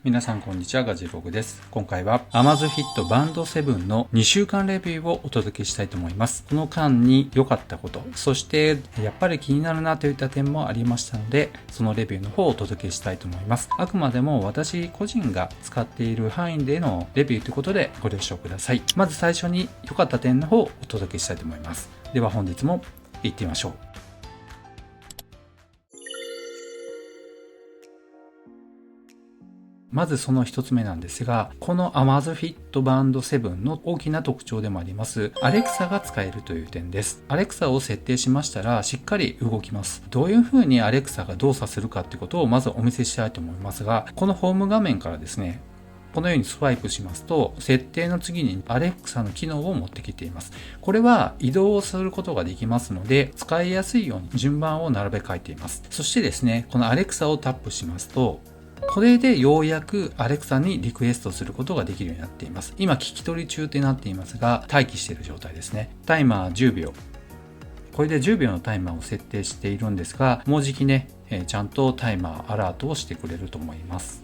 皆さんこんにちは、ガジログです。今回は Amazfit Band 7の2週間レビューをお届けしたいと思います。この間に良かったこと、そしてやっぱり気になるなといった点もありましたので、そのレビューの方をお届けしたいと思います。あくまでも私個人が使っている範囲でのレビューということでご了承ください。まず最初に良かった点の方をお届けしたいと思います。では本日も行ってみましょう。まずその一つ目なんですが、この Amazfit Band 7の大きな特徴でもあります Alexa が使えるという点です。Alexa を設定しましたらしっかり動きます。どういう風に Alexa が動作するかってことをまずお見せしたいと思いますが、このホーム画面からですね、このようにスワイプしますと、設定の次に Alexa の機能を持ってきています。これは移動をすることができますので、使いやすいように順番を並べ替えています。そしてですね、この Alexa をタップしますと、これでようやく Alexa にリクエストすることができるようになっています。今聞き取り中ってなっていますが、待機している状態ですね。タイマー10秒。これで10秒のタイマーを設定しているんですが、もうじきね、ちゃんとタイマーアラートをしてくれると思います。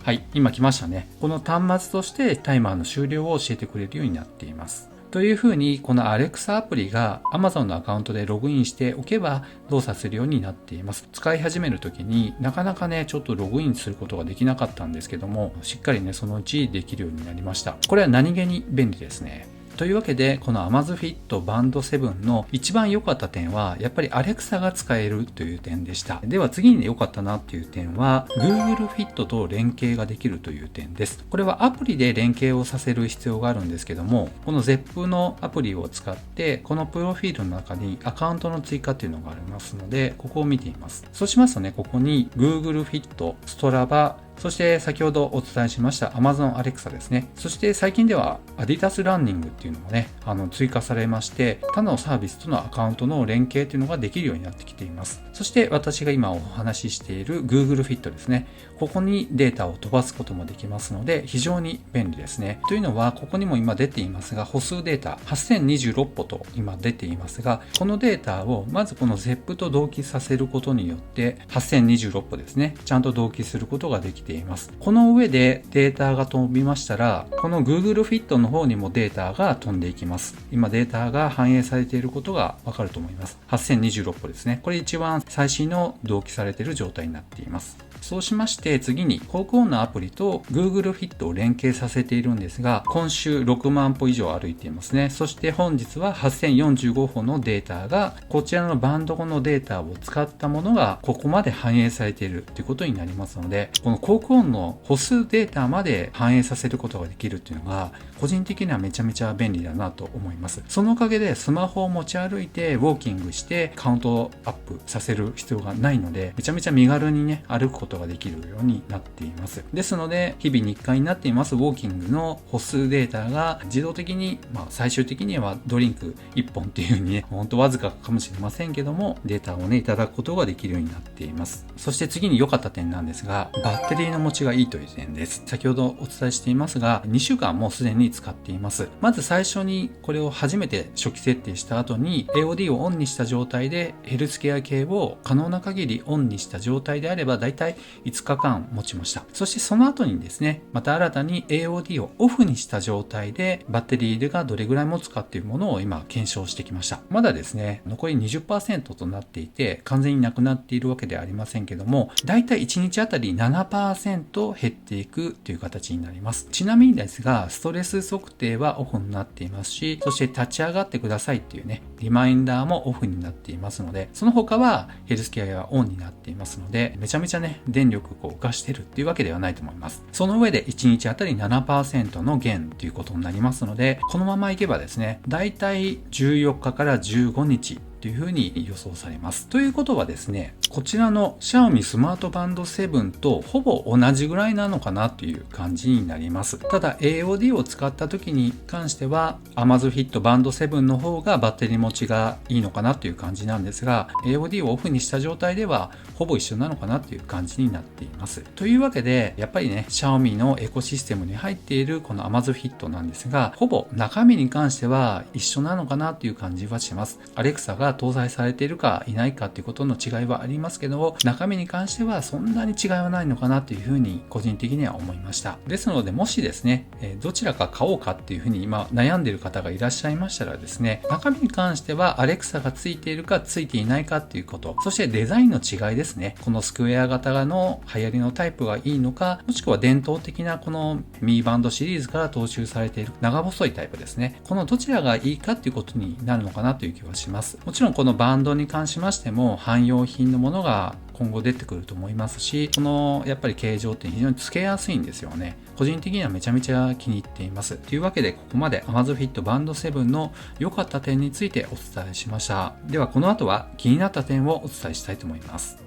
はい、今来ましたね。この端末としてタイマーの終了を教えてくれるようになっています。というふうに、この Alexa アプリが Amazon のアカウントでログインしておけば動作するようになっています。使い始めるときになかなかね、ちょっとログインすることができなかったんですけども、しっかりね、そのうちできるようになりました。これは何気に便利ですね。というわけで、この Amazfit Band 7の一番良かった点は、やっぱり Alexa が使えるという点でした。では次に良かったなっていう点は、Google Fit と連携ができるという点です。これはアプリで連携をさせる必要があるんですけども、この ZEP のアプリを使って、このプロフィールの中にアカウントの追加っていうのがありますので、ここを見ています。そうしますとね、ここに Google Fit、Strava、そして先ほどお伝えしました Amazon Alexa ですね。そして最近では Adidas ランニングっていうのもね、追加されまして、他のサービスとのアカウントの連携っていうのができるようになってきています。そして私が今お話ししている Google Fit ですね。ここにデータを飛ばすこともできますので、非常に便利ですね。というのは、ここにも今出ていますが、歩数データ8026歩と今出ていますが、このデータをまずこの ZEP と同期させることによって、8026歩ですね、ちゃんと同期することができています。この上でデータが飛びましたら、この Google Fit の方にもデータが飛んでいきます。今データが反映されていることがわかると思います。8026歩ですね。これ一番最新の同期されている状態になっています。そうしまして次に航空音のアプリと Google Fit を連携させているんですが、今週6万歩以上歩いていますね。そして本日は8045歩のデータが、こちらのバンドのデータを使ったものがここまで反映されているということになりますので、この航空音の歩数データまで反映させることができるっていうのが個人的にはめちゃめちゃ便利だなと思います。そのおかげでスマホを持ち歩いてウォーキングしてカウントアップさせる必要がないので、めちゃめちゃ身軽にね、歩くことができるようになっています。ですので、日々日課になっていますウォーキングの歩数データが自動的に、最終的にはドリンク1本っていう風にね、ほんとわずかかもしれませんけども、データをね、いただくことができるようになっています。そして次に良かった点なんですが、バッテリーの持ちがいいという点です。先ほどお伝えしていますが、2週間もうすでに使っています。まず最初にこれを初めて初期設定した後に AOD をオンにした状態でヘルスケア系を可能な限りオンにした状態であればだいたい5日間持ちました。そしてその後にですね、また新たに AOD をオフにした状態でバッテリーがどれぐらい持つかっていうものを今検証してきました。まだですね、残り 20% となっていて完全になくなっているわけではありませんけども、だいたい1日あたり 7% 減っていくという形になります。ちなみにですが、ストレス測定はオフになっていますし、そして立ち上がってくださいっていうね、リマインダーもオフになっていますので、その他はヘルスケアがオンになっていますので、めちゃめちゃね、電力を浮かしてるっていうわけではないと思います。その上で1日あたり 7% の減ということになりますので、このままいけばですね、だいたい14日から15日というふうに予想されます。ということはですね、こちらの Xiaomi スマートバンド7とほぼ同じぐらいなのかなという感じになります。ただ AOD を使った時に関しては Amazfit Band 7の方がバッテリー持ちがいいのかなという感じなんですが、 AOD をオフにした状態ではほぼ一緒なのかなという感じになっています。というわけで、やっぱりね、Xiaomi のエコシステムに入っているこの Amazfitなんですが、ほぼ中身に関しては一緒なのかなという感じはします。Alexa がが搭載されているかいないかということの違いはありますけど、中身に関してはそんなに違いはないのかなというふうに個人的には思いました。ですので、もしですね、どちらか買おうかっていうふうに今悩んでいる方がいらっしゃいましたらですね、中身に関してはアレクサがついているかついていないかっていうこと、そしてデザインの違いですね。このスクエア型の流行りのタイプがいいのか、もしくは伝統的なこのミーバンドシリーズから踏襲されている長細いタイプですね。このどちらがいいかっていうことになるのかなという気はします。もちろんこのバンドに関しましても汎用品のものが今後出てくると思いますし、このやっぱり形状って非常につけやすいんですよね。個人的にはめちゃめちゃ気に入っています。というわけで、ここまで Amazfit Band 7の良かった点についてお伝えしました。ではこの後は気になった点をお伝えしたいと思います。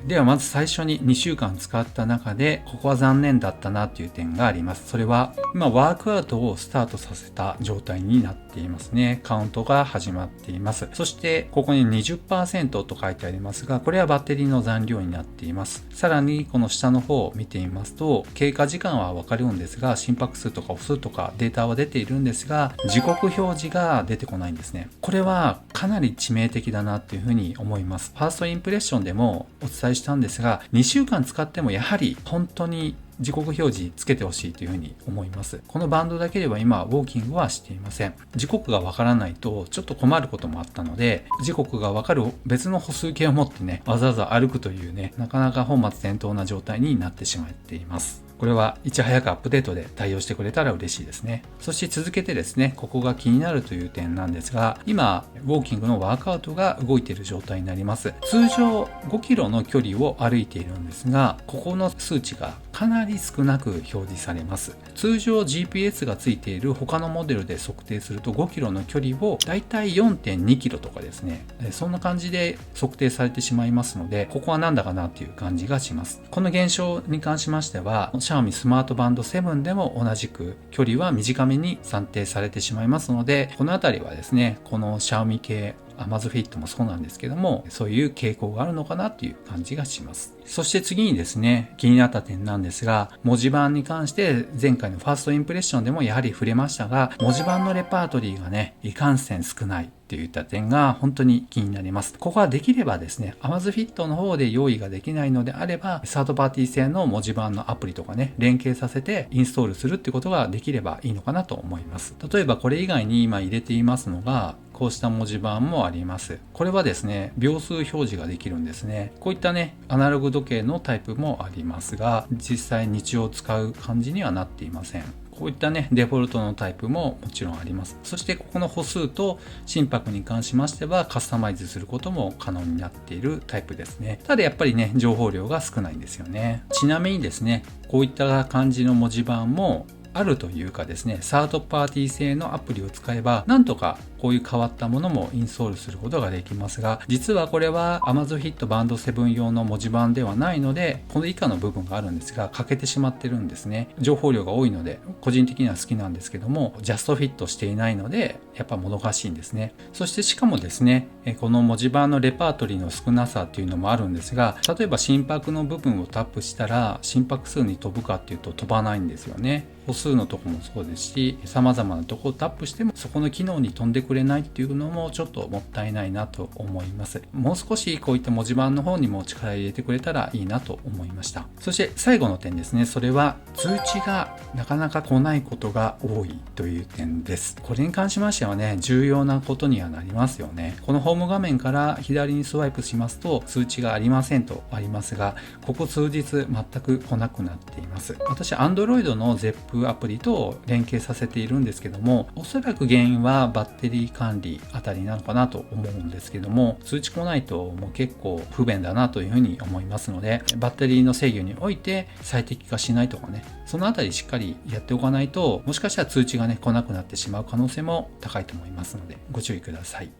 ではまず最初に2週間使った中でここは残念だったなという点があります。それは今ワークアウトをスタートさせた状態になっていますね。カウントが始まっています。そしてここに 20% と書いてありますが、これはバッテリーの残量になっています。さらにこの下の方を見てみますと、経過時間はわかるんですが、心拍数とか歩数とかデータは出ているんですが、時刻表示が出てこないんですね。これはかなり致命的だなというふうに思います。ファーストインプレッションでもお伝えしたんですが、2週間使ってもやはり本当に時刻表示つけてほしいというふうに思います。このバンドだけでは今ウォーキングはしていません。時刻がわからないとちょっと困ることもあったので、時刻がわかる別の歩数計を持ってね、わざわざ歩くというね、なかなか本末転倒な状態になってしまっています。これはいち早くアップデートで対応してくれたら嬉しいですね。そして続けてですね、ここが気になるという点なんですが、今ウォーキングのワークアウトが動いている状態になります。通常5キロの距離を歩いているんですが、ここの数値がかなり少なく表示されます。通常 GPS がついている他のモデルで測定すると5キロの距離をだいたい 4.2 キロとかですね、そんな感じで測定されてしまいますので、ここはなんだかなという感じがします。この現象に関しましては、Xiaomi スマートバンド7でも同じく距離は短めに算定されてしまいますので、このあたりはですね、この Xiaomi 系Amazfitもそうなんですけども、そういう傾向があるのかなという感じがします。そして次にですね、気になった点なんですが、文字盤に関して前回のファーストインプレッションでもやはり触れましたが、文字盤のレパートリーがね、いかんせん少ないといった点が本当に気になります。ここはできればですね、Amazfit の方で用意ができないのであれば、サードパーティー製の文字盤のアプリとかね、連携させてインストールするってことができればいいのかなと思います。例えばこれ以外に今入れていますのが、こうした文字盤もあります。これはですね、秒数表示ができるんですね。こういったね、アナログ時計のタイプもありますが、実際日常使う感じにはなっていません。こういったね、デフォルトのタイプももちろんあります。そしてここの歩数と心拍に関しましてはカスタマイズすることも可能になっているタイプですね。ただやっぱりね、情報量が少ないんですよね。ちなみにですね、こういった感じの文字盤もあるというかですね、サードパーティー製のアプリを使えば、なんとかこういう変わったものもインストールすることができますが、実はこれは Amazfit Band 7用の文字盤ではないので、この以下の部分があるんですが、欠けてしまってるんですね。情報量が多いので、個人的には好きなんですけども、ジャストフィットしていないので、やっぱもどかしいんですね。そしてしかもですね、この文字盤のレパートリーの少なさっていうのもあるんですが、例えば心拍の部分をタップしたら、心拍数に飛ぶかっていうと飛ばないんですよね。歩数のとこもそうですし、様々なとこをタップしてもそこの機能に飛んでくれないっていうのもちょっともったいないなと思います。もう少しこういった文字盤の方にも力入れてくれたらいいなと思いました。そして最後の点ですね、それは通知がなかなか来ないことが多いという点です。これに関しましてはね、重要なことにはなりますよね。このホーム画面から左にスワイプしますと通知がありませんとありますが、ここ数日全く来なくなっています。私 Android の ZEPアプリと連携させているんですけども、おそらく原因はバッテリー管理あたりなのかなと思うんですけども、通知来ないともう結構不便だなというふうに思いますので、バッテリーの制御において最適化しないとかね、そのあたりしっかりやっておかないと、もしかしたら通知がね来なくなってしまう可能性も高いと思いますのでご注意ください。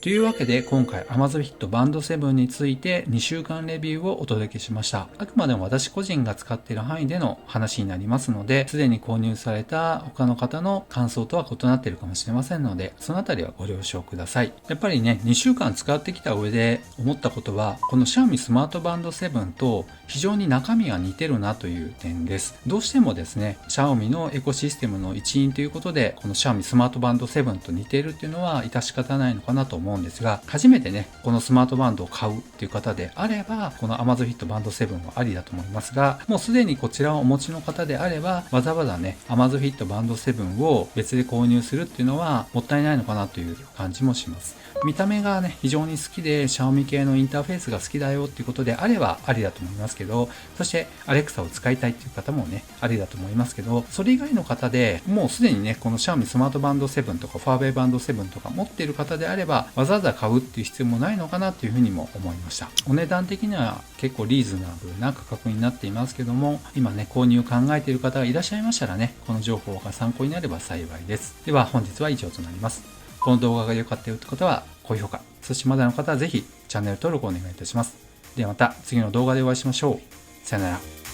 というわけで今回 Amazfit Band 7について2週間レビューをお届けしました。あくまでも私個人が使っている範囲での話になりますので、すでに購入された他の方の感想とは異なっているかもしれませんので、そのあたりはご了承ください。やっぱりね、2週間使ってきた上で思ったことは、この Xiaomi スマートバンド7と非常に中身が似てるなという点です。どうしてもですね、Xiaomi のエコシステムの一員ということで、この Xiaomi スマートバンド7と似ているっていうのは致し方ないのかなと思うんですが、初めてね、このスマートバンドを買うっていう方であれば、この Amazfit Band 7はありだと思いますが、もうすでにこちらをお持ちの方であれば、わざわざね、Amazfit Band 7を別で購入するっていうのはもったいないのかなという感じもします。見た目がね、非常に好きで Xiaomi 系のインターフェースが好きだよっていうことであればありだと思いますけど、そして Alexa を使いたいっていう方もね、ありだと思いますけど、それ以外の方でもうすでにね、この Xiaomi スマートバンド7とかファーウェイバンド7とか持っている方であれば、わざわざ買うっていう必要もないのかなっていうふうにも思いました。お値段的には結構リーズナブルな価格になっていますけども、今ね、購入を考えている方がいらっしゃいましたらね、この情報が参考になれば幸いです。では本日は以上となります。この動画が良かったよって方は高評価、そしてまだの方はぜひチャンネル登録をお願いいたします。ではまた次の動画でお会いしましょう。さよなら。